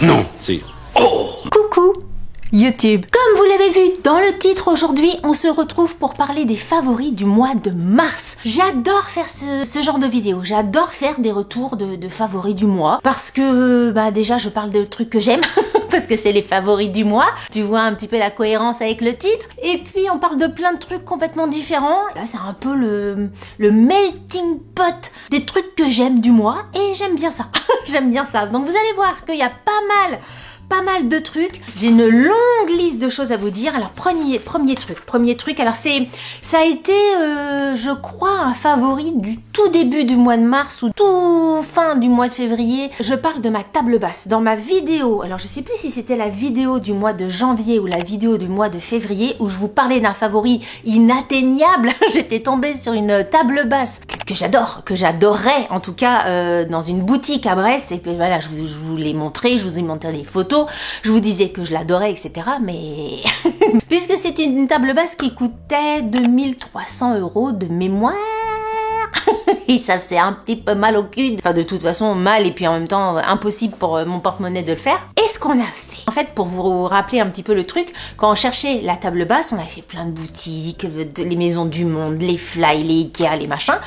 Non, si. Oh. Coucou YouTube. Comme vous l'avez vu dans le titre, aujourd'hui on se retrouve pour parler des favoris du mois de mars. J'adore faire ce genre de vidéo, j'adore faire des retours de favoris du mois parce que déjà je parle de trucs que j'aime parce que c'est les favoris du mois. Tu vois un petit peu la cohérence avec le titre. Et puis on parle de plein de trucs complètement différents. Là c'est un peu le melting pot des trucs que j'aime du mois et j'aime bien ça. J'aime bien ça. Donc vous allez voir qu'il y a pas mal de trucs. J'ai une longue liste de choses à vous dire. Alors premier truc. Alors ça a été je crois un favori du tout début du mois de mars ou tout fin du mois de février. Je parle de ma table basse. Dans ma vidéo, alors je sais plus si c'était la vidéo du mois de janvier ou la vidéo du mois de février où je vous parlais d'un favori inatteignable. J'étais tombée sur une table basse que j'adorais en tout cas dans une boutique à Brest. Et puis voilà, je vous l'ai montré, je vous ai montré des photos. Je vous disais que je l'adorais, etc. Mais puisque c'est une table basse qui coûtait 2300 € de mémoire. Et ça faisait un petit peu mal au cul. Enfin, de toute façon, mal et puis en même temps impossible pour mon porte-monnaie de le faire. Et ce qu'on a fait, en fait, pour vous rappeler un petit peu le truc, quand on cherchait la table basse, on avait fait plein de boutiques, les Maisons du Monde, les Fly, les Ikea, les machins.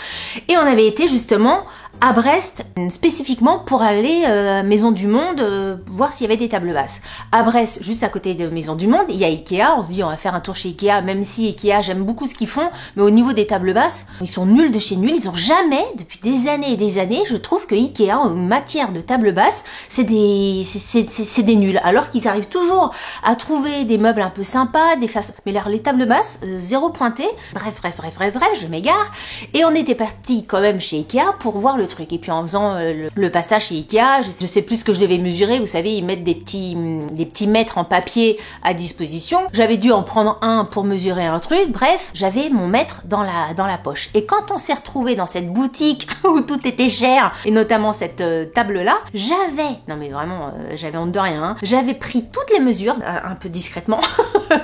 Et on avait été justement à Brest, spécifiquement pour aller Maison du Monde, voir s'il y avait des tables basses. À Brest, juste à côté de Maison du Monde, il y a Ikea. On se dit on va faire un tour chez Ikea, même si Ikea, j'aime beaucoup ce qu'ils font, mais au niveau des tables basses, ils sont nuls de chez nuls. Ils ont jamais, depuis des années et des années, je trouve que Ikea, en matière de tables basses, c'est des nuls. Alors qu'ils arrivent toujours à trouver des meubles un peu sympas, des faces. Mais alors les tables basses, zéro pointé. Bref, je m'égare. Et on était parti quand même chez Ikea pour voir le truc. Et puis en faisant le passage chez Ikea, je sais plus ce que je devais mesurer. Vous savez, ils mettent des petits mètres en papier à disposition. J'avais dû en prendre un pour mesurer un truc. Bref, j'avais mon mètre dans la poche. Et quand on s'est retrouvé dans cette boutique où tout était cher, et notamment cette table-là, j'avais honte de rien. Hein. J'avais pris toutes les mesures, un peu discrètement.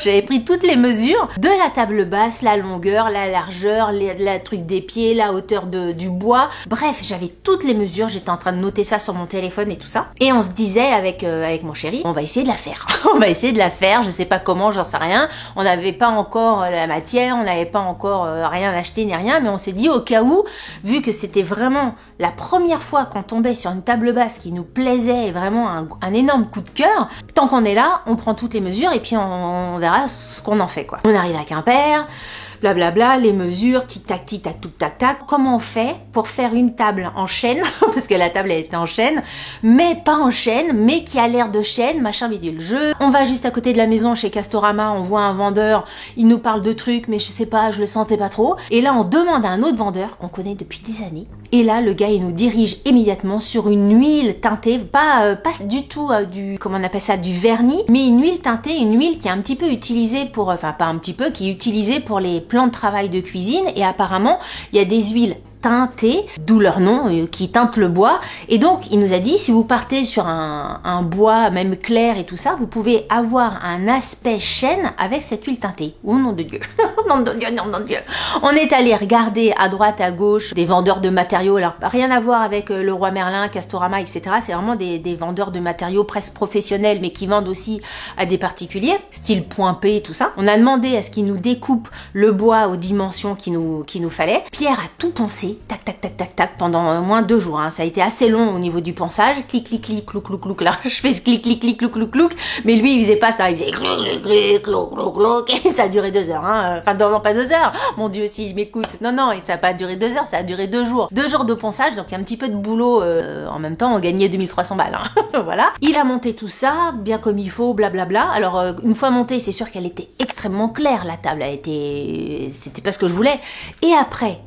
J'avais pris toutes les mesures de la table basse, la longueur, la largeur, la truc des pieds, la hauteur du bois. Bref, j'avais toutes les mesures, j'étais en train de noter ça sur mon téléphone et tout ça. Et on se disait avec mon chéri, on va essayer de la faire. On va essayer de la faire, je sais pas comment, j'en sais rien. On n'avait pas encore la matière, on n'avait pas encore rien acheté ni rien, mais on s'est dit au cas où, vu que c'était vraiment la première fois qu'on tombait sur une table basse qui nous plaisait et vraiment un énorme coup de cœur, tant qu'on est là, on prend toutes les mesures et puis on verra ce qu'on en fait quoi. On arrive à Quimper, blablabla, les mesures, tic-tac, tic-tac, tac-tac. Comment on fait pour faire une table en chêne, parce que la table elle était en chêne, mais pas en chêne, mais qui a l'air de chêne, machin bidule. On va juste à côté de la maison chez Castorama, on voit un vendeur, il nous parle de trucs, mais je sais pas, je le sentais pas trop. Et là on demande à un autre vendeur qu'on connaît depuis des années. Et là le gars il nous dirige immédiatement sur une huile teintée, pas du tout comment on appelle ça, du vernis, mais une huile teintée, une huile qui est un petit peu utilisée pour, enfin pas un petit peu, qui est utilisée pour les plans de travail de cuisine. Et apparemment il y a des huiles teintées, d'où leur nom, qui teintent le bois. Et donc il nous a dit, si vous partez sur un bois même clair et tout ça, vous pouvez avoir un aspect chêne avec cette huile teintée. Oh nom de Dieu. Nom de Dieu, nom de Dieu. On est allé regarder à droite, à gauche des vendeurs de matériaux. Alors rien à voir avec Leroy Merlin, Castorama, etc. C'est vraiment des vendeurs de matériaux presque professionnels, mais qui vendent aussi à des particuliers, style point P et tout ça. On a demandé à ce qu'ils nous découpent le bois aux dimensions qu'il nous fallait. Pierre a tout poncé, tac, pendant au moins 2 jours. Hein. Ça a été assez long au niveau du ponçage. Clic, clic, clic, clouc, clouc, clouc. Là, je fais ce clic, clic, clic, clouc, clouc, clouc. Mais lui, il faisait pas ça. Il faisait clic, clic, clic, clouc, clouc, clouc. Et ça a duré 2 heures. Hein. Enfin, non, pas 2 heures. Mon Dieu, s'il m'écoute. Non, ça a pas duré 2 heures. Ça a duré 2 jours. 2 jours de ponçage. Donc, il y a un petit peu de boulot. En même temps, on gagnait 2300 balles. Hein. Voilà. Il a monté tout ça, bien comme il faut, blablabla. Alors, une fois montée, c'est sûr qu'elle était extrêmement claire, la table. C'était pas ce que je voulais. Et après,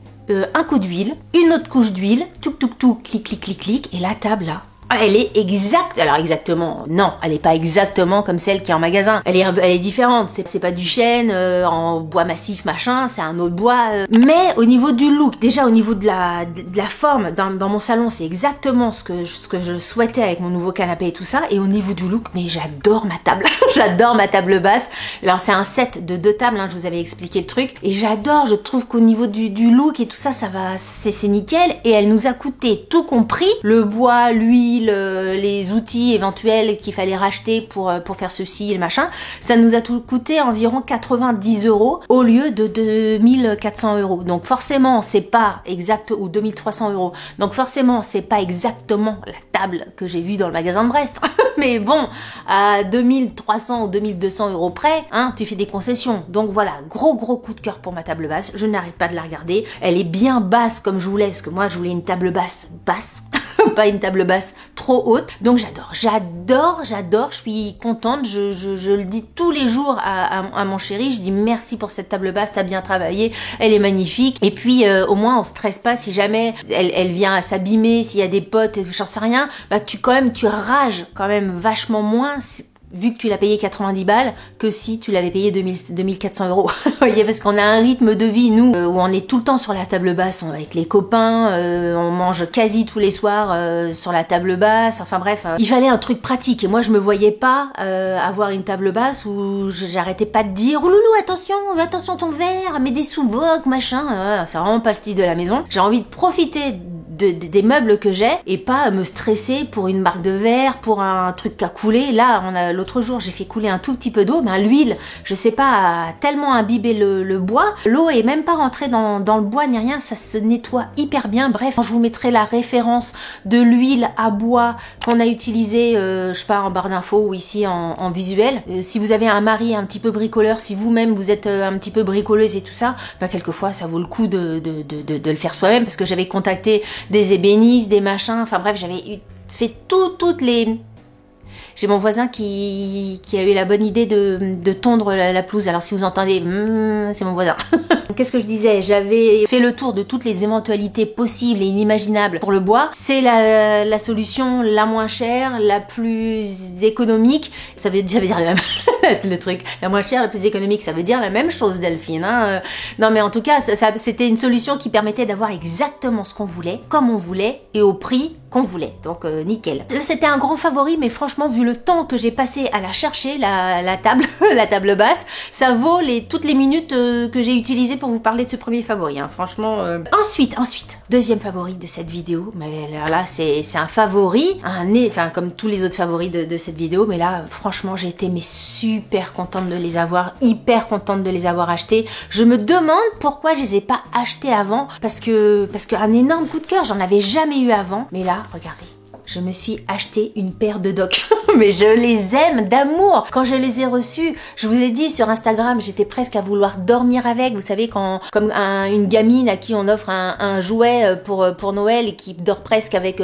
un coup d'huile, une autre couche d'huile, clic, clic, clic, clic, et la table là, Elle est exacte, alors exactement, non, elle est pas exactement comme celle qui est en magasin. Elle est différente, c'est pas du chêne en bois massif machin, c'est un autre bois. Mais au niveau du look, déjà au niveau de la forme, dans mon salon, c'est exactement ce que je souhaitais avec mon nouveau canapé et tout ça. Et au niveau du look, mais j'adore ma table, j'adore ma table basse. Alors c'est un set de 2 tables, hein, je vous avais expliqué le truc. Et j'adore, je trouve qu'au niveau du look et tout ça, ça va, c'est nickel. Et elle nous a coûté tout compris, le bois, l'huile, les outils éventuels qu'il fallait racheter pour faire ceci et le machin, ça nous a tout coûté environ 90 € au lieu de 2400 €. Donc forcément c'est pas exact, ou 2300 €. Donc forcément c'est pas exactement la table que j'ai vue dans le magasin de Brest. Mais bon, à 2300 ou 2200 € près, hein, tu fais des concessions. Donc voilà, gros coup de cœur pour ma table basse. Je n'arrête pas de la regarder. Elle est bien basse comme je voulais, parce que moi je voulais une table basse, pas une table basse trop haute. Donc j'adore, je suis contente, je le dis tous les jours à mon chéri, je dis merci pour cette table basse, t'as bien travaillé, elle est magnifique. Et puis au moins on stresse pas si jamais elle vient à s'abîmer, s'il y a des potes, j'en sais rien, bah tu rages quand même vachement moins vu que tu l'as payé 90 balles que si tu l'avais payé 2400 €. Vous voyez, parce qu'on a un rythme de vie, nous, où on est tout le temps sur la table basse, avec les copains, on mange quasi tous les soirs sur la table basse, enfin bref, il fallait un truc pratique. Et moi, je me voyais pas avoir une table basse où j'arrêtais pas de dire « Oh loulou, attention ton verre, mets des sous-bocs, machin. » C'est vraiment pas le style de la maison. J'ai envie de profiter des meubles que j'ai et pas me stresser pour une marque de verre, pour un truc qui a coulé. Là, l'autre jour, j'ai fait couler un tout petit peu d'eau, mais l'huile, je sais pas, a tellement imbibé le bois. L'eau est même pas rentrée dans le bois ni rien, ça se nettoie hyper bien. Bref, je vous mettrai la référence de l'huile à bois qu'on a utilisée, je sais pas, en barre d'infos ou ici en visuel. Si vous avez un mari un petit peu bricoleur, si vous-même vous êtes un petit peu bricoleuse et tout ça, bah quelquefois ça vaut le coup de le faire soi-même, parce que j'avais contacté des ébénistes, des machins, enfin bref, j'avais fait toutes les... J'ai mon voisin qui a eu la bonne idée de tondre la pelouse. Alors si vous entendez, c'est mon voisin. Qu'est-ce que je disais? J'avais fait le tour de toutes les éventualités possibles et inimaginables pour le bois. C'est la solution la moins chère, la plus économique. Ça veut dire la même... le truc, la moins chère, la plus économique, ça veut dire la même chose, Delphine. Hein. Non mais en tout cas, c'était une solution qui permettait d'avoir exactement ce qu'on voulait, comme on voulait, et au prix qu'on voulait. Donc nickel. C'était un grand favori, mais franchement, vu le temps que j'ai passé à la chercher, la table, la table basse, ça vaut toutes les minutes que j'ai utilisées pour vous parler de ce premier favori. Hein. Franchement. Ensuite, deuxième favori de cette vidéo. Mais là, c'est un favori, enfin comme tous les autres favoris de cette vidéo. Mais là, franchement, j'ai été super contente de les avoir, hyper contente de les avoir achetés. Je me demande pourquoi je les ai pas achetés avant, parce que un énorme coup de cœur, j'en avais jamais eu avant. Mais là, regardez, je me suis acheté une paire de docks. Mais je les aime d'amour. Quand je les ai reçus, je vous ai dit sur Instagram, j'étais presque à vouloir dormir avec. Vous savez, comme une gamine à qui on offre un jouet pour Noël et qui dort presque avec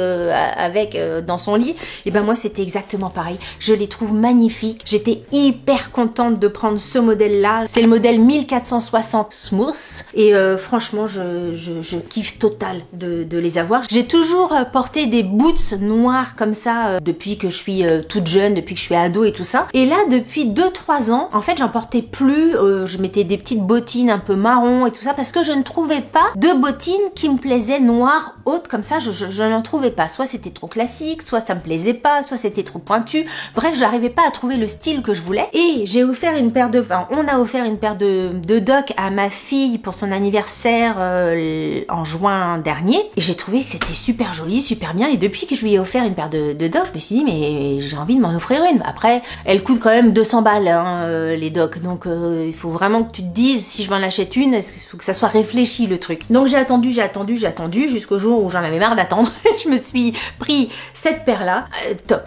dans son lit. Et ben moi, c'était exactement pareil. Je les trouve magnifiques. J'étais hyper contente de prendre ce modèle-là. C'est le modèle 1460 Smooth. Et franchement, je kiffe total de les avoir. J'ai toujours porté des boots noirs comme ça depuis que je suis toute jeune, depuis que je suis ado et tout ça. Et là, depuis 2-3 ans, en fait, j'en portais plus. Je mettais des petites bottines un peu marron et tout ça parce que je ne trouvais pas de bottines qui me plaisaient noires, hautes comme ça. Je n'en trouvais pas. Soit c'était trop classique, soit ça me plaisait pas, soit c'était trop pointu. Bref, j'arrivais pas à trouver le style que je voulais. Et j'ai offert une paire on a offert une paire de docks à ma fille pour son anniversaire en juin dernier. Et j'ai trouvé que c'était super joli, super bien. Et depuis que je lui ai offert une paire de docks, je me suis dit, mais j'ai envie de m'en offrir une. Après, elle coûte quand même 200 balles, hein, les docks. Donc, il faut vraiment que tu te dises, si je m'en achète une, il faut que ça soit réfléchi, le truc. Donc, j'ai attendu jusqu'au jour où j'en avais marre d'attendre. Je me suis pris cette paire-là. Top.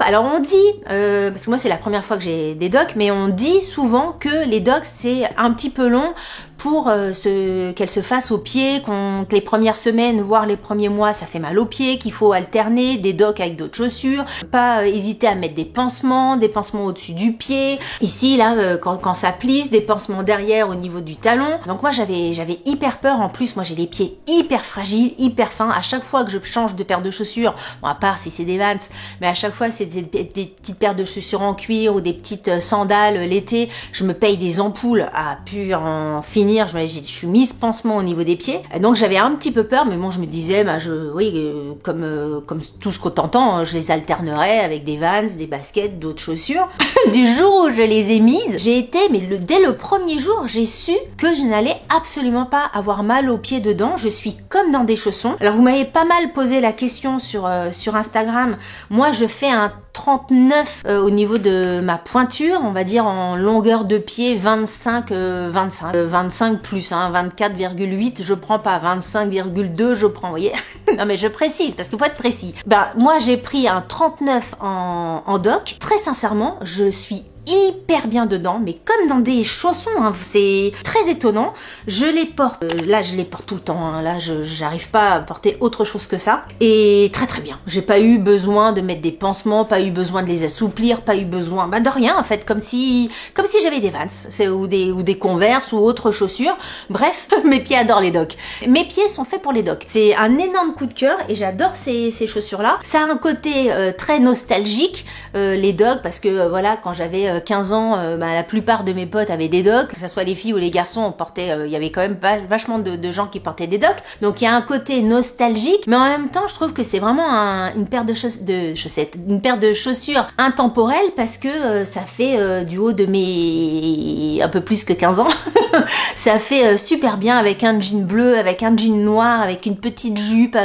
Alors, on dit, parce que moi, c'est la première fois que j'ai des docks, mais on dit souvent que les docks, c'est un petit peu long pour qu'elle se fasse aux pieds, que les premières semaines, voire les premiers mois, ça fait mal aux pieds, qu'il faut alterner des docks avec d'autres chaussures, pas hésiter à mettre des pansements au-dessus du pied, ici là quand ça plisse, des pansements derrière au niveau du talon. Donc moi j'avais hyper peur, en plus moi j'ai les pieds hyper fragiles, hyper fins, à chaque fois que je change de paire de chaussures, bon à part si c'est des Vans, mais à chaque fois c'est des petites paires de chaussures en cuir ou des petites sandales l'été, je me paye des ampoules à pu en finir, je suis mise pansement au niveau des pieds, donc j'avais un petit peu peur, mais bon je me disais comme tout ce qu'on t'entend, je les alternerais avec des Vans, des baskets, d'autres chaussures. Du jour où je les ai mises, j'ai été, mais dès le premier jour, j'ai su que je n'allais absolument pas avoir mal aux pieds dedans. Je suis comme dans des chaussons. Alors vous m'avez pas mal posé la question sur Instagram. Moi, je fais un 39 au niveau de ma pointure, on va dire en longueur de pied 25 plus, 24,8 je prends pas, 25,2 je prends, vous voyez. Non mais je précise parce qu'il faut être précis. Moi j'ai pris un 39 en dock. Très sincèrement, je suis hyper bien dedans, mais comme dans des chaussons, hein, c'est très étonnant. Je les porte, là je les porte tout le temps, hein, là j'arrive pas à porter autre chose que ça, et très très bien. J'ai pas eu besoin de mettre des pansements, pas eu besoin de les assouplir, pas eu besoin de rien en fait, comme si j'avais des Vans, ou des Converse ou autre chaussures. Bref, mes pieds adorent les docks. Mes pieds sont faits pour les docks. C'est un énorme coup de cœur et j'adore ces chaussures là. Ça a un côté très nostalgique, les docks, parce que voilà, quand j'avais 15 ans, la plupart de mes potes avaient des docks, que ce soit les filles ou les garçons, on portait, il y avait quand même vachement de gens qui portaient des docks, donc il y a un côté nostalgique, mais en même temps je trouve que c'est vraiment une paire de chaussettes, une paire de chaussures intemporelles, parce que ça fait du haut de mes un peu plus que 15 ans, ça fait super bien avec un jean bleu, avec un jean noir, avec une petite jupe,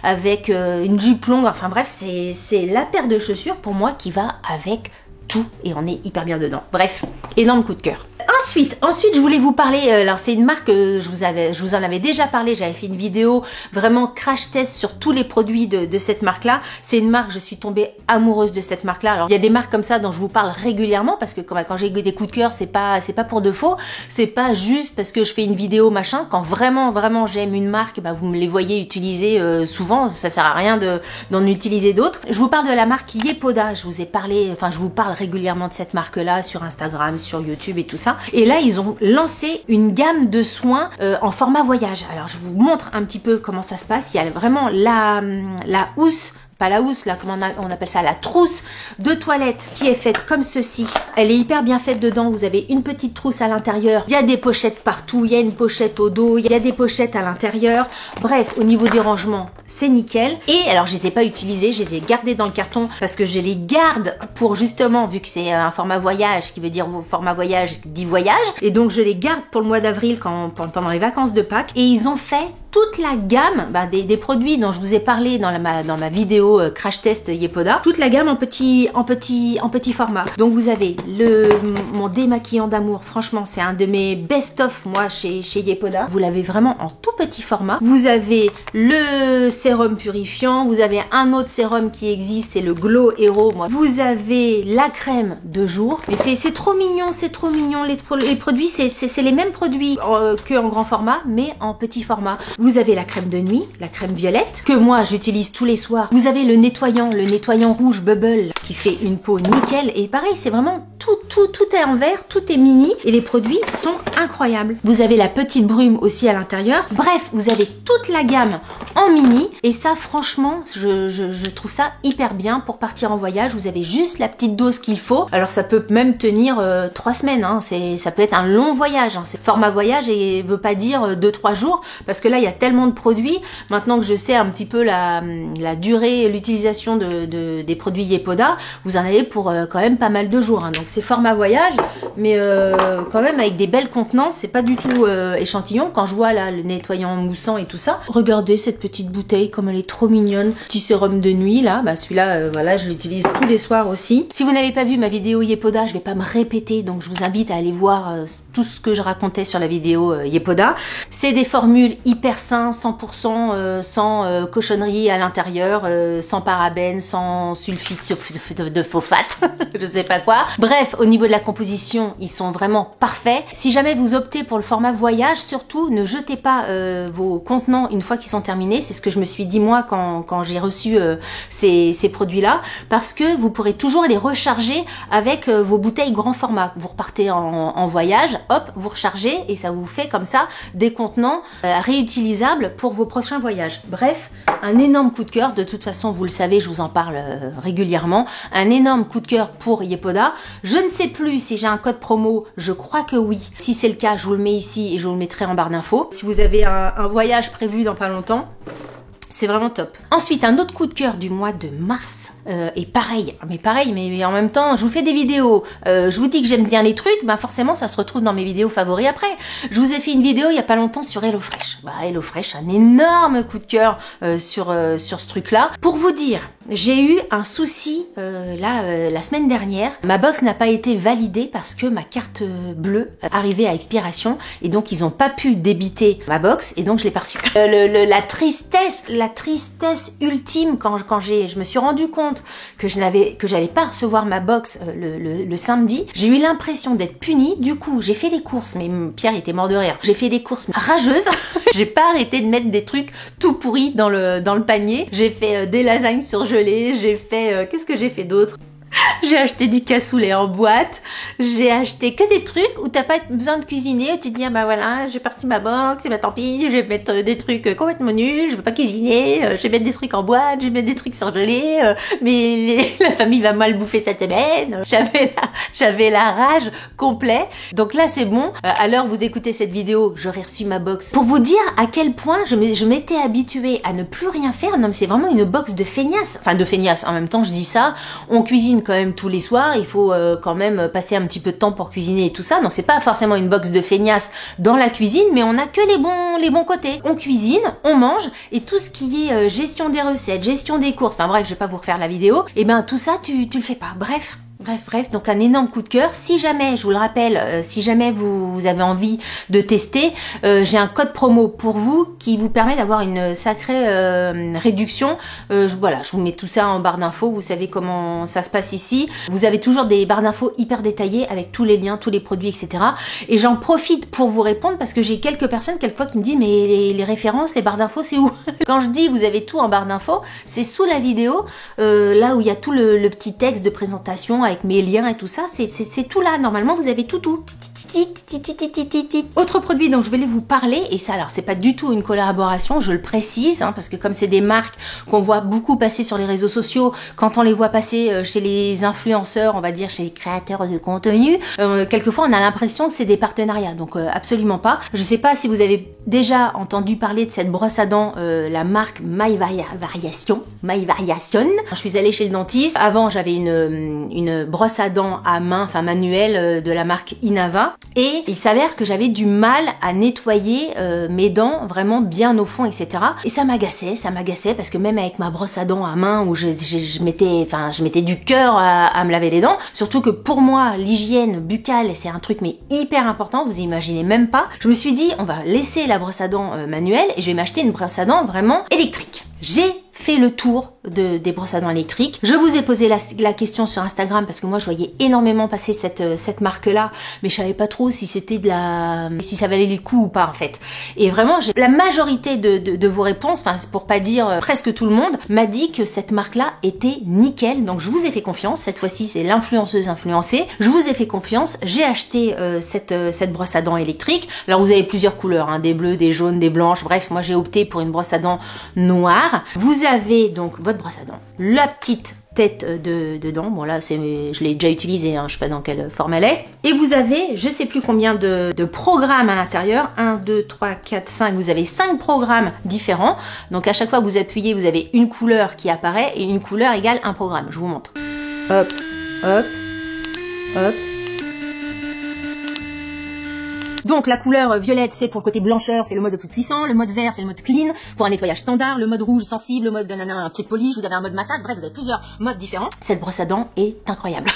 avec une jupe longue, enfin bref, c'est la paire de chaussures pour moi qui va avec tout, et on est hyper bien dedans. Bref, énorme coup de cœur. Ensuite, je voulais vous parler, alors c'est une marque que je vous en avais déjà parlé, j'avais fait une vidéo vraiment crash test sur tous les produits de cette marque-là. C'est une marque, je suis tombée amoureuse de cette marque-là. Alors il y a des marques comme ça dont je vous parle régulièrement, parce que quand j'ai des coups de cœur, c'est pas pour de faux, c'est pas juste parce que je fais une vidéo machin. Quand vraiment j'aime une marque, vous me les voyez utiliser souvent, ça sert à rien d'en utiliser d'autres. Je vous parle de la marque Yepoda, je vous parle régulièrement de cette marque-là sur Instagram, sur YouTube et tout ça. Et là, ils ont lancé une gamme de soins en format voyage. Alors, je vous montre un petit peu comment ça se passe. Il y a vraiment la housse, pas la housse, là, comment on appelle ça, la trousse de toilette qui est faite comme ceci. Elle est hyper bien faite dedans. Vous avez une petite trousse à l'intérieur. Il y a des pochettes partout. Il y a une pochette au dos. Il y a des pochettes à l'intérieur. Bref, au niveau du rangement, c'est nickel. Et alors, je les ai pas utilisées. Je les ai gardées dans le carton parce que je les garde pour justement, vu que c'est un format voyage, qui veut dire format voyage dit voyage. Et donc, je les garde pour le mois d'avril pendant les vacances de Pâques. Et ils ont fait toute la gamme des produits dont je vous ai parlé dans ma vidéo crash test Yepoda, toute la gamme en petit format. Donc vous avez mon démaquillant d'amour, franchement c'est un de mes best-of moi chez Yepoda. Vous l'avez vraiment en tout petit format. Vous avez le sérum purifiant, vous avez un autre sérum qui existe, c'est le Glow Hero. Vous avez la crème de jour, mais c'est trop mignon, les produits c'est les mêmes produits que en grand format, mais en petit format. Vous avez la crème de nuit, la crème violette, que moi j'utilise tous les soirs. Vous avez le nettoyant rouge Bubble, qui fait une peau nickel. Et pareil, c'est vraiment tout est en vert, tout est mini. Et les produits sont incroyables. Vous avez la petite brume aussi à l'intérieur. Bref, vous avez toute la gamme en mini. Et ça, franchement, je trouve ça hyper bien pour partir en voyage. Vous avez juste la petite dose qu'il faut. Alors, ça peut même tenir 3 semaines. Hein. Ça peut être un long voyage. Hein. Format voyage et veut pas dire 2-3 jours. Parce que là, il y a tellement de produits. Maintenant que je sais un petit peu la durée, l'utilisation des produits Yepoda, vous en avez pour quand même pas mal de jours. Hein. Donc c'est format voyage, mais quand même avec des belles contenances. C'est pas du tout échantillon. Quand je vois là le nettoyant moussant et tout ça, regardez cette petite bouteille comme elle est trop mignonne. Petit sérum de nuit là, celui-là, voilà, je l'utilise tous les soirs aussi. Si vous n'avez pas vu ma vidéo Yepoda, je vais pas me répéter, donc je vous invite à aller voir tout ce que je racontais sur la vidéo Yepoda. C'est des formules hyper sains, 100% sans cochonnerie à l'intérieur, sans parabènes, sans sulfite de phosphate, je sais pas quoi. Bref, Bref, au niveau de la composition, ils sont vraiment parfaits. Si jamais vous optez pour le format voyage, surtout ne jetez pas vos contenants une fois qu'ils sont terminés. C'est ce que je me suis dit moi quand j'ai reçu ces produits-là, parce que vous pourrez toujours les recharger avec vos bouteilles grand format. Vous repartez en voyage, hop, vous rechargez et ça vous fait comme ça des contenants réutilisables pour vos prochains voyages. Bref, un énorme coup de cœur. De toute façon, vous le savez, je vous en parle régulièrement. Un énorme coup de cœur pour Yepoda. Je ne sais plus si j'ai un code promo, je crois que oui. Si c'est le cas, je vous le mets ici et je vous le mettrai en barre d'infos. Si vous avez un voyage prévu dans pas longtemps, c'est vraiment top. Ensuite, un autre coup de cœur du mois de mars, et pareil, mais en même temps, je vous fais des vidéos, je vous dis que j'aime bien les trucs, bah forcément ça se retrouve dans mes vidéos favoris après. Je vous ai fait une vidéo il y a pas longtemps sur HelloFresh. Bah HelloFresh, un énorme coup de cœur sur ce truc-là. Pour vous dire, j'ai eu un souci la semaine dernière. Ma box n'a pas été validée parce que ma carte bleue arrivait à expiration et donc ils n'ont pas pu débiter ma box et donc je l'ai pas reçue. La tristesse ultime quand je me suis rendu compte que j'allais pas recevoir ma box le samedi. J'ai eu l'impression d'être punie. Du coup, j'ai fait des courses, mais Pierre était mort de rire. J'ai fait des courses rageuses. J'ai pas arrêté de mettre des trucs tout pourris dans le panier. J'ai fait des lasagnes surgelées. J'ai fait qu'est-ce que j'ai fait d'autre? J'ai acheté du cassoulet en boîte, j'ai acheté que des trucs où t'as pas besoin de cuisiner, où tu te dis, ah bah voilà, j'ai parti ma box, et bah tant pis, je vais mettre des trucs complètement nuls, je vais pas cuisiner, je vais mettre des trucs en boîte, je vais mettre des trucs surgelés, mais la famille va mal bouffer cette semaine. J'avais la rage complète. Donc là c'est bon, à l'heure où vous écoutez cette vidéo, j'aurais reçu ma box. Pour vous dire à quel point je m'étais habituée à ne plus rien faire. Non mais c'est vraiment une box de feignasse, enfin de feignasse, en même temps je dis ça, on cuisine quand même tous les soirs, il faut quand même passer un petit peu de temps pour cuisiner et tout ça, donc c'est pas forcément une box de feignasse dans la cuisine, mais on a que les bons côtés. On cuisine, on mange, et tout ce qui est gestion des recettes, gestion des courses, enfin bref, je vais pas vous refaire la vidéo, et ben tout ça tu le fais pas. Bref, donc un énorme coup de cœur. Si jamais, je vous le rappelle, si jamais vous avez envie de tester, j'ai un code promo pour vous qui vous permet d'avoir une sacrée réduction. Voilà, je vous mets tout ça en barre d'infos, vous savez comment ça se passe ici. Vous avez toujours des barres d'infos hyper détaillées avec tous les liens, tous les produits, etc. Et j'en profite pour vous répondre parce que j'ai quelques personnes quelquefois qui me disent mais les références, les barres d'infos, c'est où? Quand je dis vous avez tout en barre d'infos, c'est sous la vidéo, là où il y a tout le petit texte de présentation avec mes liens et tout ça, c'est tout là. Normalement, vous avez tout. Autre produit dont je voulais vous parler, et ça, alors c'est pas du tout une collaboration, je le précise, hein, parce que comme c'est des marques qu'on voit beaucoup passer sur les réseaux sociaux, quand on les voit passer chez les influenceurs, on va dire chez les créateurs de contenu, quelquefois on a l'impression que c'est des partenariats, donc absolument pas. Je sais pas si vous avez déjà entendu parler de cette brosse à dents, la marque My Variation. Je suis allée chez le dentiste. Avant, j'avais une brosse à dents à main, enfin manuelle, de la marque Inava. Et il s'avère que j'avais du mal à nettoyer mes dents vraiment bien au fond, etc. Et ça m'agaçait parce que même avec ma brosse à dents à main où je mettais du cœur à me laver les dents, surtout que pour moi l'hygiène buccale c'est un truc mais hyper important, vous imaginez même pas. Je me suis dit on va laisser la brosse à dents manuelle et je vais m'acheter une brosse à dents vraiment électrique. J'ai fait le tour des brosses à dents électriques. Je vous ai posé la question sur Instagram parce que moi je voyais énormément passer cette marque-là, mais je savais pas trop si c'était si ça valait le coup ou pas en fait. Et vraiment, la majorité de vos réponses, enfin pour pas dire presque tout le monde, m'a dit que cette marque-là était nickel. Donc je vous ai fait confiance. Cette fois-ci, c'est l'influenceuse influencée. Je vous ai fait confiance. J'ai acheté cette brosse à dents électrique. Alors vous avez plusieurs couleurs, hein, des bleus, des jaunes, des blanches. Bref, moi j'ai opté pour une brosse à dents noire. Vous avez donc votre brosse à dents, la petite tête dedans, bon là je l'ai déjà utilisée, hein, je sais pas dans quelle forme elle est, et vous avez je sais plus combien de programmes à l'intérieur, 1, 2, 3, 4, 5, vous avez 5 programmes différents, donc à chaque fois que vous appuyez, vous avez une couleur qui apparaît, et une couleur égale un programme, je vous montre. Hop, hop, hop. Donc la couleur violette c'est pour le côté blancheur, c'est le mode le plus puissant, le mode vert c'est le mode clean pour un nettoyage standard, le mode rouge sensible, le mode un truc poli, vous avez un mode massage, bref vous avez plusieurs modes différents. Cette brosse à dents est incroyable.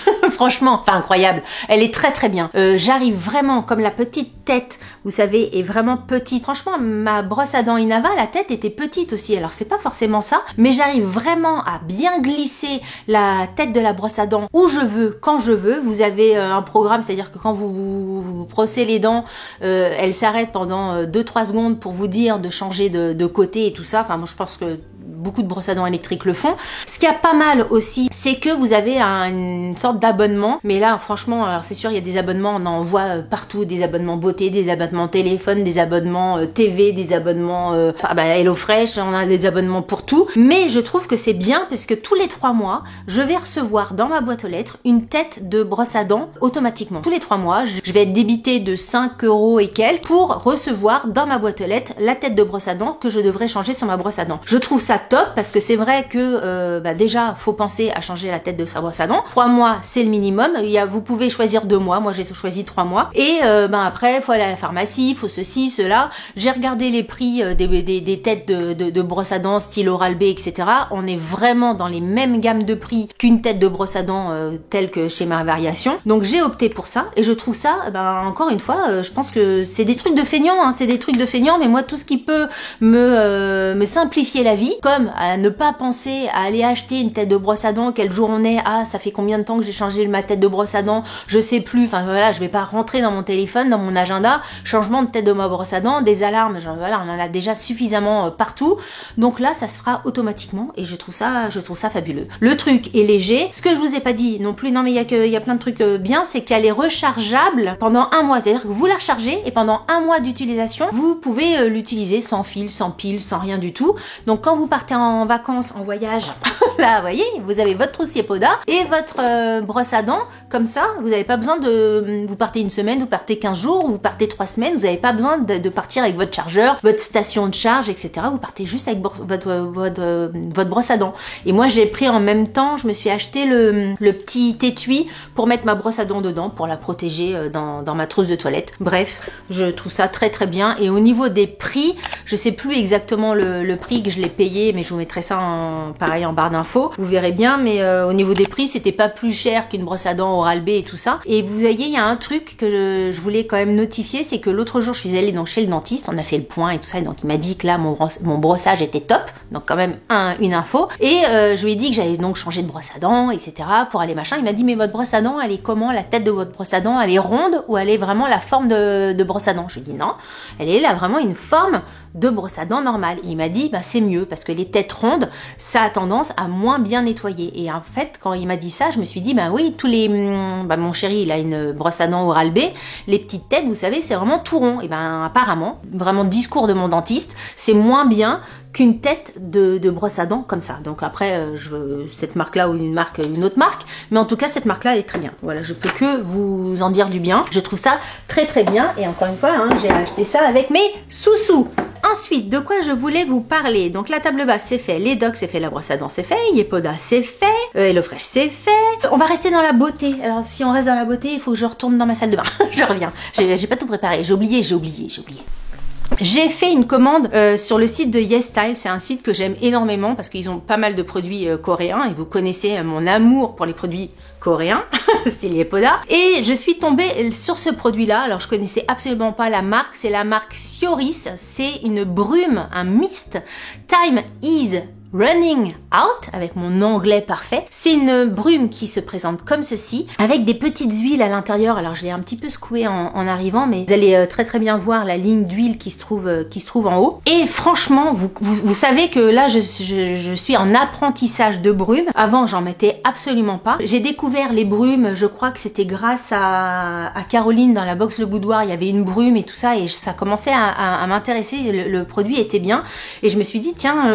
franchement, enfin incroyable. Elle est très très bien. J'arrive vraiment comme la petite tête, vous savez, est vraiment petite. Franchement, ma brosse à dents Inava, la tête était petite aussi. Alors c'est pas forcément ça, mais j'arrive vraiment à bien glisser la tête de la brosse à dents où je veux, quand je veux. Vous avez un programme, c'est-à-dire que quand vous brossez les dents, elle s'arrête pendant 2-3 secondes pour vous dire de changer de côté et tout ça. Enfin, moi je pense que beaucoup de brosses à dents électriques le font. Ce qui a pas mal aussi, c'est que vous avez une sorte d'abonnement. Mais là, franchement, alors c'est sûr, il y a des abonnements, on en voit partout, des abonnements beauté, des abonnements téléphone, des abonnements TV, des abonnements HelloFresh, on a des abonnements pour tout. Mais je trouve que c'est bien parce que tous les 3 mois, je vais recevoir dans ma boîte aux lettres une tête de brosse à dents automatiquement. Tous les 3 mois, je vais être débité de 5 € et quelques pour recevoir dans ma boîte aux lettres la tête de brosse à dents que je devrais changer sur ma brosse à dents. Je trouve ça top parce que c'est vrai que déjà faut penser à changer la tête de sa brosse à dents. 3 mois c'est le minimum. Vous pouvez choisir 2 mois. Moi j'ai choisi 3 mois. Et après faut aller à la pharmacie, faut ceci, cela. J'ai regardé les prix des têtes de brosse à dents style Oral-B, etc. On est vraiment dans les mêmes gammes de prix qu'une tête de brosse à dents telle que chez Ma Variation. Donc j'ai opté pour ça et je trouve ça, encore une fois, je pense que c'est des trucs de feignants, hein, c'est des trucs de feignants, mais moi tout ce qui peut me simplifier la vie, comme à ne pas penser à aller acheter une tête de brosse à dents, quel jour on est, ça fait combien de temps que j'ai changé ma tête de brosse à dents, je sais plus, enfin voilà, je vais pas rentrer dans mon téléphone, dans mon agenda, changement de tête de ma brosse à dents, des alarmes, voilà, on en a déjà suffisamment partout, donc là ça se fera automatiquement et je trouve ça fabuleux. Le truc est léger, ce que je vous ai pas dit non plus, non mais il y a plein de trucs bien, c'est qu'elle est rechargeable pendant 1 mois, c'est-à-dire que vous la rechargez et pendant 1 mois d'utilisation, vous pouvez l'utiliser sans fil, sans pile, sans rien du tout. Donc quand vous partez en vacances, en voyage, là, vous voyez, vous avez votre troussier Poda et votre brosse à dents, comme ça, vous n'avez pas besoin vous partez 1 semaine, vous partez 15 jours, vous partez 3 semaines, vous n'avez pas besoin de partir avec votre chargeur, votre station de charge, etc. Vous partez juste avec votre brosse à dents. Et moi, j'ai pris en même temps, je me suis acheté le petit étui pour mettre ma brosse à dents dedans, pour la protéger dans ma trousse de toilette. Bref, je trouve ça très très bien. Et au niveau des prix, je sais plus exactement le prix que je l'ai payé, mais je vous mettrai ça pareil en barre d'infos. Vous verrez bien, mais au niveau des prix, c'était pas plus cher qu'une brosse à dents Oral-B et tout ça. Et vous voyez, il y a un truc que je voulais quand même notifier, c'est que l'autre jour, je suis allée donc chez le dentiste, on a fait le point et tout ça, et donc il m'a dit que là, mon brossage était top, donc quand même une info. Et je lui ai dit que j'allais donc changer de brosse à dents, etc. pour aller machin. Il m'a dit, mais votre brosse à dents, elle est comment? La tête de votre brosse à dents, elle est ronde ou elle est vraiment la forme de brosse à dents? Je lui ai dit non, elle est là vraiment une forme de brosse à dents normale. Et il m'a dit, c'est mieux parce que les têtes rondes, ça a tendance à moins bien nettoyer. Et en fait, quand il m'a dit ça, je me suis dit, oui, mon chéri, il a une brosse à dents Oral-B, les petites têtes, vous savez, c'est vraiment tout rond. Et apparemment, vraiment discours de mon dentiste, c'est moins bien qu'une tête de brosse à dents comme ça. Donc après, cette marque-là ou une autre marque, mais en tout cas, cette marque-là, elle est très bien. Voilà, je peux que vous en dire du bien. Je trouve ça très très bien. Et encore une fois, j'ai acheté ça avec mes sous-sous. Ensuite, de quoi je voulais vous parler? Donc la table basse, c'est fait. Les docks, c'est fait. La brosse à dents, c'est fait. Yepoda, c'est fait. HelloFresh, c'est fait. On va rester dans la beauté. Alors si on reste dans la beauté, il faut que je retourne dans ma salle de bain. Je reviens. J'ai pas tout préparé. J'ai oublié. J'ai fait une commande sur le site de YesStyle. C'est un site que j'aime énormément parce qu'ils ont pas mal de produits coréens et vous connaissez mon amour pour les produits coréens, style Yepoda. Et je suis tombée sur ce produit-là. Alors je connaissais absolument pas la marque. C'est la marque Sioris. C'est une brume, un mist. Time is Running Out, avec mon anglais parfait. C'est une brume qui se présente comme ceci, avec des petites huiles à l'intérieur. Alors je l'ai un petit peu secoué en arrivant, mais vous allez très très bien voir la ligne d'huile qui se trouve en haut. Et franchement, vous savez que là je suis en apprentissage de brume. Avant j'en mettais absolument pas. J'ai découvert les brumes, je crois que c'était grâce à Caroline dans la box Le Boudoir. Il y avait une brume et tout ça, et ça commençait à m'intéresser. Le produit était bien, et je me suis dit tiens,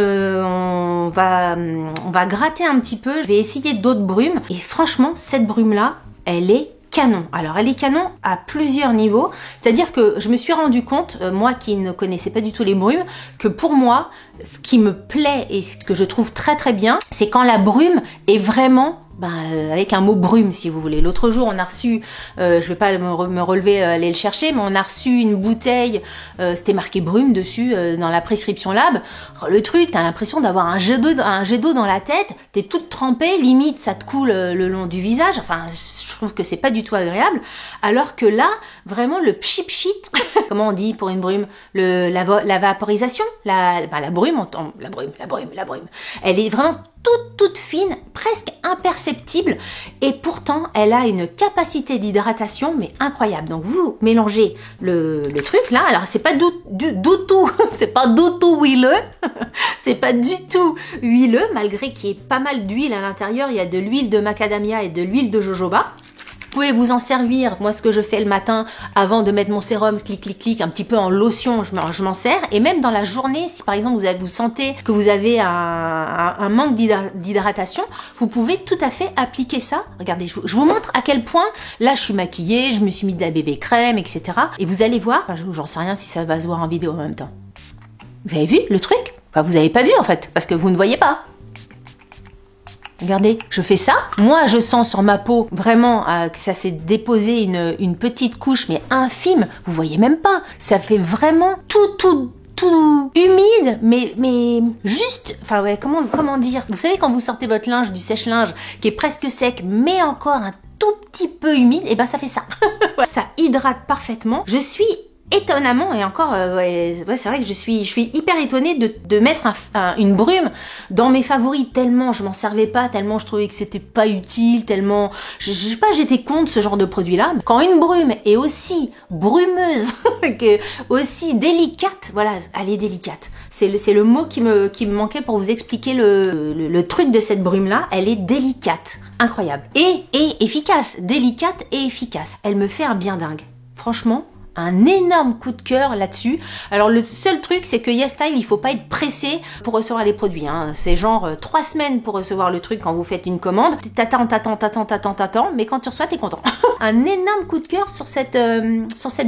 on va gratter un petit peu, je vais essayer d'autres brumes. Et franchement, cette brume-là, elle est canon. Alors, elle est canon à plusieurs niveaux. C'est-à-dire que je me suis rendu compte, moi qui ne connaissais pas du tout les brumes, que pour moi, ce qui me plaît et ce que je trouve très très bien, c'est quand la brume est vraiment avec un mot brume si vous voulez. L'autre jour on a reçu, je vais pas me relever aller le chercher, mais on a reçu une bouteille, c'était marqué brume dessus dans la prescription lab. Le truc, t'as l'impression d'avoir un jet d'eau dans la tête, t'es toute trempée, limite ça te coule le long du visage, enfin je trouve que c'est pas du tout agréable, alors que là, vraiment le pchit, comment on dit pour une brume, la vaporisation, la brume, la brume, elle est vraiment toute fine, presque imperceptible, et pourtant elle a une capacité d'hydratation mais incroyable. Donc vous mélangez le truc là, alors c'est pas du tout c'est pas du tout huileux c'est pas du tout huileux, malgré qu'il y ait pas mal d'huile à l'intérieur. Il y a de l'huile de macadamia et de l'huile de jojoba. Vous pouvez vous en servir. Moi, ce que je fais le matin, avant de mettre mon sérum, clic, un petit peu en lotion, je m'en sers. Et même dans la journée, si par exemple vous sentez que vous avez un manque d'hydratation, vous pouvez tout à fait appliquer ça. Regardez, je vous montre à quel point, là, je suis maquillée, je me suis mis de la bébé crème, etc. Et vous allez voir, enfin, j'en sais rien si ça va se voir en vidéo en même temps. Vous avez vu le truc? Enfin, vous avez pas vu en fait, parce que vous ne voyez pas. Regardez, je fais ça. Moi, je sens sur ma peau vraiment que ça s'est déposé une petite couche, mais infime. Vous voyez même pas. Ça fait vraiment tout humide, mais juste, enfin ouais, comment dire. Vous savez quand vous sortez votre linge du sèche-linge qui est presque sec, mais encore un tout petit peu humide, et ben ça fait ça. Ça hydrate parfaitement. Je suis étonnamment, et encore, c'est vrai que je suis hyper étonnée de mettre une brume dans mes favoris, tellement je m'en servais pas, tellement je trouvais que c'était pas utile, tellement, je sais pas, j'étais contre ce genre de produit-là. Quand une brume est aussi brumeuse, aussi délicate, voilà, elle est délicate. C'est le mot qui me manquait pour vous expliquer le truc de cette brume-là. Elle est délicate, incroyable. Et efficace, délicate et efficace. Elle me fait un bien dingue. Franchement, un énorme coup de cœur là-dessus. Alors le seul truc, c'est que YesStyle, il faut pas être pressé pour recevoir les produits, hein. C'est genre 3 semaines pour recevoir le truc quand vous faites une commande. T'attends, mais quand tu reçois, t'es content. Un énorme coup de cœur sur cette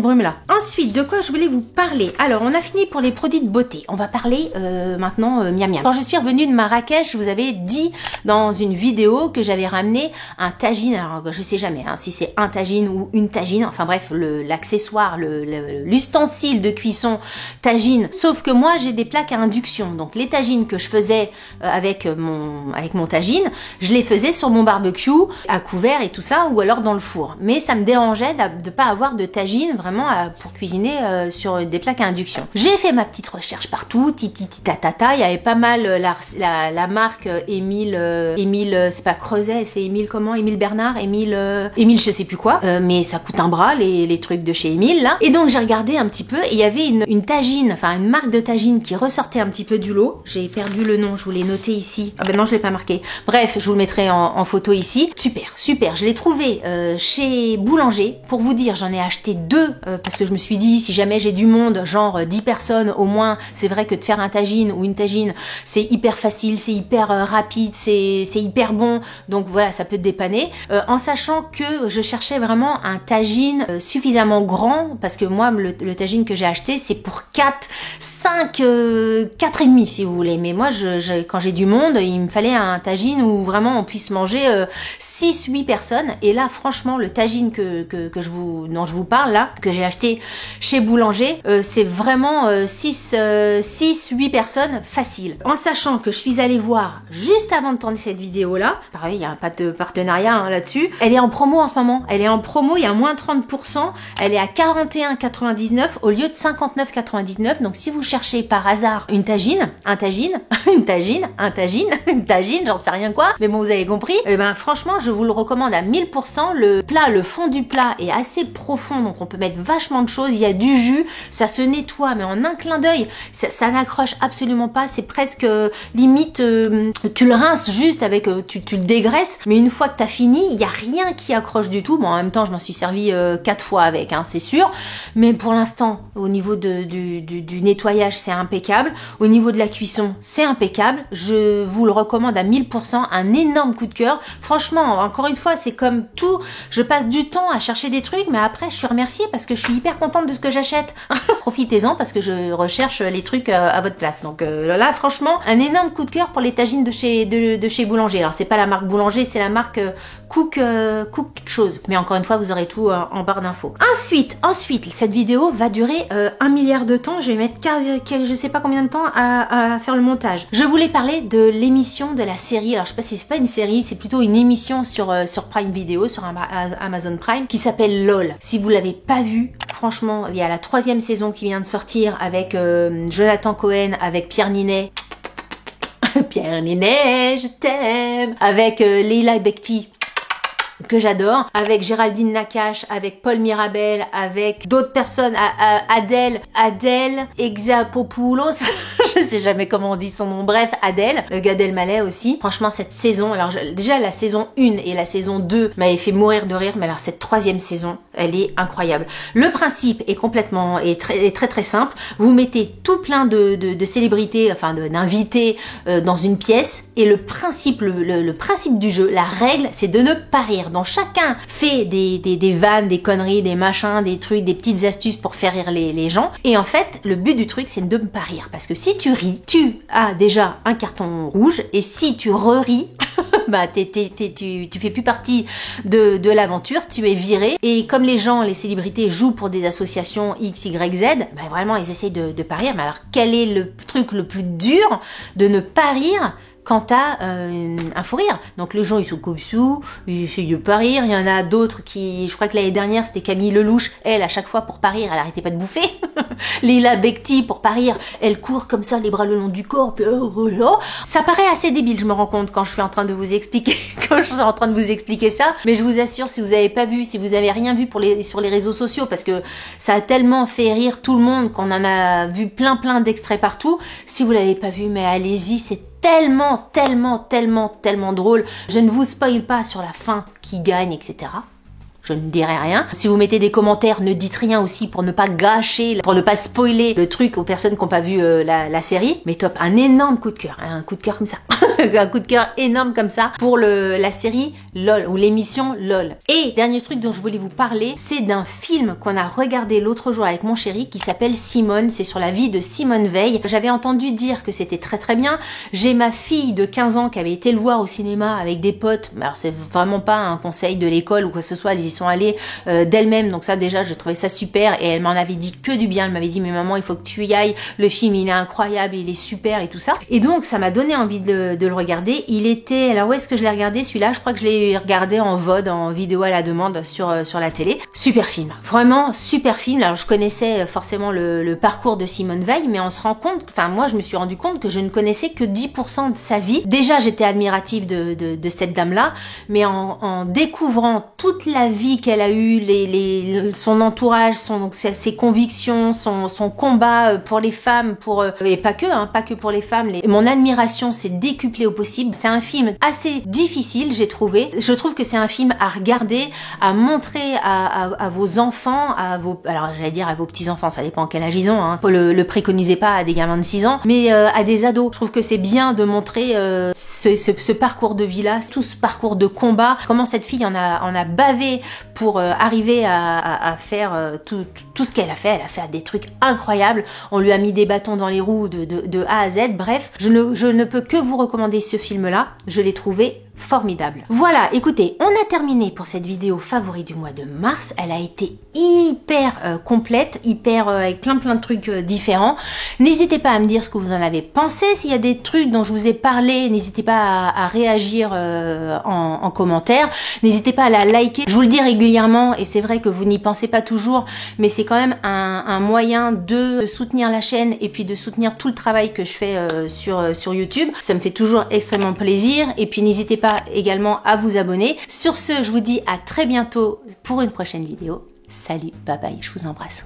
brume-là. Ensuite, de quoi je voulais vous parler? Alors, on a fini pour les produits de beauté. On va parler maintenant miam miam. Quand je suis revenue de Marrakech, je vous avais dit dans une vidéo que j'avais ramené un tagine. Alors, je sais jamais si c'est un tagine ou une tagine. Enfin bref, l'accessoire, l'ustensile de cuisson tagine. Sauf que moi, j'ai des plaques à induction. Donc, les tagines que je faisais avec mon tagine, je les faisais sur mon barbecue, à couvert et tout ça, ou alors dans le four. Mais ça me dérangeait de pas avoir de tagine vraiment pour cuisiner sur des plaques à induction. J'ai fait ma petite recherche partout, tatata. Il y avait pas mal la marque Émile, c'est pas Creuset, c'est Émile comment? Émile Bernard, Émile je sais plus quoi. Mais ça coûte un bras les trucs de chez Émile là. Et donc j'ai regardé un petit peu et il y avait une tagine, enfin une marque de tagine qui ressortait un petit peu du lot. J'ai perdu le nom, je vous l'ai noté ici. Ah ben non, je l'ai pas marqué. Bref, je vous le mettrai en photo ici. Super. Je l'ai trouvé chez Boulanger. Pour vous dire, j'en ai acheté 2 parce que je me suis dit, si jamais j'ai du monde, genre 10 personnes au moins, c'est vrai que de faire un tagine ou une tagine, c'est hyper facile, c'est hyper rapide, c'est hyper bon. Donc voilà, ça peut te dépanner. En sachant que je cherchais vraiment un tagine suffisamment grand, parce que moi, le tagine que j'ai acheté, c'est pour 4 et demi si vous voulez. Mais moi, quand j'ai du monde, il me fallait un tagine où vraiment on puisse manger 6-8 personnes. Et là, franchement, le tagine dont je vous parle là, que j'ai acheté chez Boulanger, c'est vraiment 6-8 personnes facile. En sachant que je suis allée voir juste avant de tourner cette vidéo là, pareil, il n'y a pas de partenariat là-dessus. Elle est en promo en ce moment. Elle est en promo, il y a moins 30%. Elle est à 41,99 au lieu de 59,99. Donc si vous cherchez par hasard une tagine, j'en sais rien quoi, mais bon, vous avez compris. Et ben franchement, je vous le recommande à 1000%. Le fond du plat est assez profond, donc on peut mettre vachement de choses. Il y a du jus, ça se nettoie, mais en un clin d'œil, ça n'accroche absolument pas. C'est presque limite, tu le rinces juste avec, tu le dégraisses, mais une fois que t'as fini, il y a rien qui accroche du tout. Bon, en même temps, je m'en suis servi 4 fois avec, c'est sûr. couture, mais pour l'instant, au niveau du nettoyage, c'est impeccable. Au niveau de la cuisson, c'est impeccable. Je vous le recommande à 1000%, un énorme coup de cœur. Franchement, encore une fois, c'est comme tout, je passe du temps à chercher des trucs, mais après, je suis remerciée parce que je suis hyper contente de ce que j'achète. Profitez-en parce que je recherche les trucs à votre place. Donc là, franchement, un énorme coup de cœur pour les tagines de chez Boulanger. Alors, c'est pas la marque Boulanger, c'est la marque Cook quelque chose. Mais encore une fois, vous aurez tout en barre d'infos. Ensuite, cette vidéo va durer 1 milliard de temps. Je vais mettre je sais pas combien de temps à faire le montage. Je voulais parler de l'émission, de la série. Alors, je sais pas si c'est pas une série, c'est plutôt une émission sur Prime Video, sur Amazon Prime, qui s'appelle LOL. Si vous l'avez pas vu, franchement, il y a la 3e saison qui vient de sortir avec Jonathan Cohen, avec Pierre Ninet. Pierre Ninet, je t'aime. Avec Leila Bekti, que j'adore, avec Géraldine Nakache, avec Paul Mirabel, avec d'autres personnes, Adèle Exarchopoulos, je sais jamais comment on dit son nom, bref, Adèle, Gad Elmaleh aussi. Franchement, cette saison, alors déjà la saison 1 et la saison 2 m'avaient fait mourir de rire, mais alors cette 3e saison, elle est incroyable. Le principe est très simple. Vous mettez tout plein de célébrités, enfin d'invités dans une pièce, et le principe du jeu, la règle, c'est de ne pas rire. Donc chacun fait des vannes, des conneries, des machins, des trucs, des petites astuces pour faire rire les gens. Et en fait, le but du truc, c'est de ne pas rire. Parce que si tu ris, tu as déjà un carton rouge. Et si tu re-ris, bah tu fais plus partie de l'aventure, tu es viré. Et comme les célébrités jouent pour des associations X, Y, Z, bah vraiment ils essayent de pas rire. Mais alors quel est le truc le plus dur de ne pas rire quand t'as un fou rire? Donc les gens ils sont comme ça, ils essayent de pas rire. Il y en a d'autres qui, je crois que l'année dernière c'était Camille Lelouch, elle à chaque fois pour pas rire elle arrêtait pas de bouffer. Leila Bekti pour pas rire, elle court comme ça les bras le long du corps, puis ça paraît assez débile, je me rends compte quand je suis en train de vous expliquer ça, mais je vous assure, si vous avez pas vu, si vous avez rien vu sur les réseaux sociaux, parce que ça a tellement fait rire tout le monde qu'on en a vu plein d'extraits partout, si vous l'avez pas vu, mais allez-y, c'est tellement drôle. Je ne vous spoil pas sur la fin, qui gagne, etc. Je ne dirai rien. Si vous mettez des commentaires, ne dites rien aussi pour ne pas gâcher, pour ne pas spoiler le truc aux personnes qui n'ont pas vu la série. Mais top, un énorme coup de cœur, un coup de cœur comme ça. Un coup de cœur énorme comme ça pour la série LOL, ou l'émission LOL. Et dernier truc dont je voulais vous parler, c'est d'un film qu'on a regardé l'autre jour avec mon chéri qui s'appelle Simone. C'est sur la vie de Simone Veil. J'avais entendu dire que c'était très bien. J'ai ma fille de 15 ans qui avait été le voir au cinéma avec des potes. Alors c'est vraiment pas un conseil de l'école ou quoi que ce soit, ils y sont allés d'elle-même, donc ça déjà je trouvais ça super, et elle m'en avait dit que du bien. Elle m'avait dit mais maman il faut que tu y ailles, le film il est incroyable, il est super et tout ça, et donc ça m'a donné envie de le regarder. Il était, alors où est-ce que je l'ai regardé celui-là? Je crois que je l'ai regardé en VOD, en vidéo à la demande sur la télé. Super film, vraiment super film. Alors je connaissais forcément le parcours de Simone Veil, mais on se rend compte, enfin moi je me suis rendu compte que je ne connaissais que 10% de sa vie. Déjà j'étais admirative de cette dame là, mais en découvrant toute la vie qu'elle a eu, son entourage, ses convictions, son combat pour les femmes, et pas que pour les femmes. Mon admiration s'est décuplée au possible. C'est un film assez difficile, j'ai trouvé. Je trouve que c'est un film à regarder, à montrer à vos enfants, alors j'allais dire à vos petits-enfants, ça dépend quel âge ils ont, hein. Le préconisez pas à des gamins de 6 ans, mais à des ados. Je trouve que c'est bien de montrer ce parcours de vie là, tout ce parcours de combat, comment cette fille en a bavé pour arriver à faire tout ce qu'elle a fait. Elle a fait des trucs incroyables. On lui a mis des bâtons dans les roues de A à Z. Bref, je ne peux que vous recommander ce film-là. Je l'ai trouvé formidable. Voilà, écoutez, on a terminé pour cette vidéo favori du mois de mars. Elle a été hyper complète, avec plein de trucs différents. N'hésitez pas à me dire ce que vous en avez pensé. S'il y a des trucs dont je vous ai parlé, n'hésitez pas à réagir en commentaire. N'hésitez pas à la liker. Je vous le dis régulièrement, et c'est vrai que vous n'y pensez pas toujours, mais c'est quand même un moyen de soutenir la chaîne et puis de soutenir tout le travail que je fais sur YouTube. Ça me fait toujours extrêmement plaisir. Et puis n'hésitez pas également à vous abonner. Sur ce, je vous dis à très bientôt pour une prochaine vidéo. Salut, bye bye, je vous embrasse.